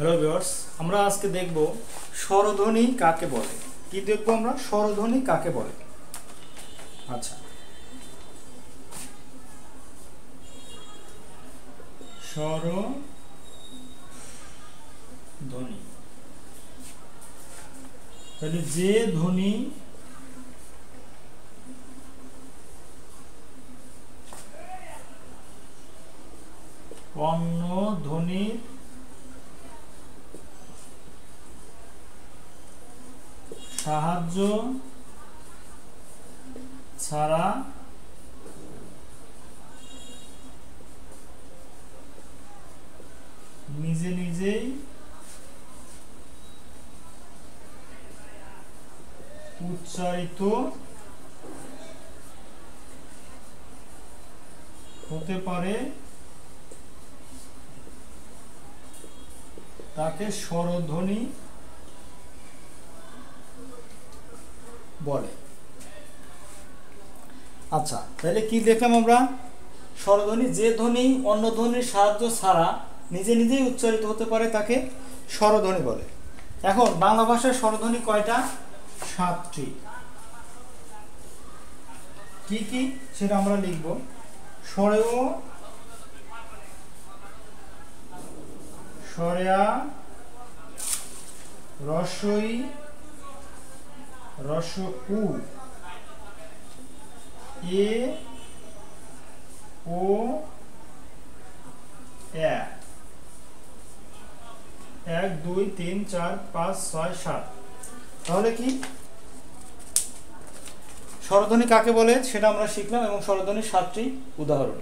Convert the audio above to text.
Hello viewers, আমরা আজকে দেখব স্বরধ্বনি কাকে বলে। কি দেখব আমরা? স্বরধ্বনি কাকে বলে। আচ্ছা, স্বরধ্বনি তাহলে যে ধ্বনি অন্য ধ্বনির সাহায্য ছাড়া নিজে নিজেই উচ্চারিত হতে পারে তাকে স্বরধ্বনি বলে। আচ্ছা, তাহলে কি দেখলাম আমরা? স্বরধ্বনি যে ধ্বনি অন্য ধ্বনির সাহায্য ছাড়া নিজে নিজেই উচ্চারিত হতে পারে তাকে স্বরধ্বনি বলে। এখন বাংলা ভাষায় স্বরধ্বনি কয়টা? 7টি। কি কি সেটা আমরা লিখব। স্বরেয়, স্বরেয়া, রস্বই, রস্ব উ, এ, ও, এ। 1 2 3 4 5 6 7। তাহলে কি স্বরধ্বনি কাকে বলে সেটা আমরা শিখলাম এবং স্বরধ্বনির 7টি উদাহরণ।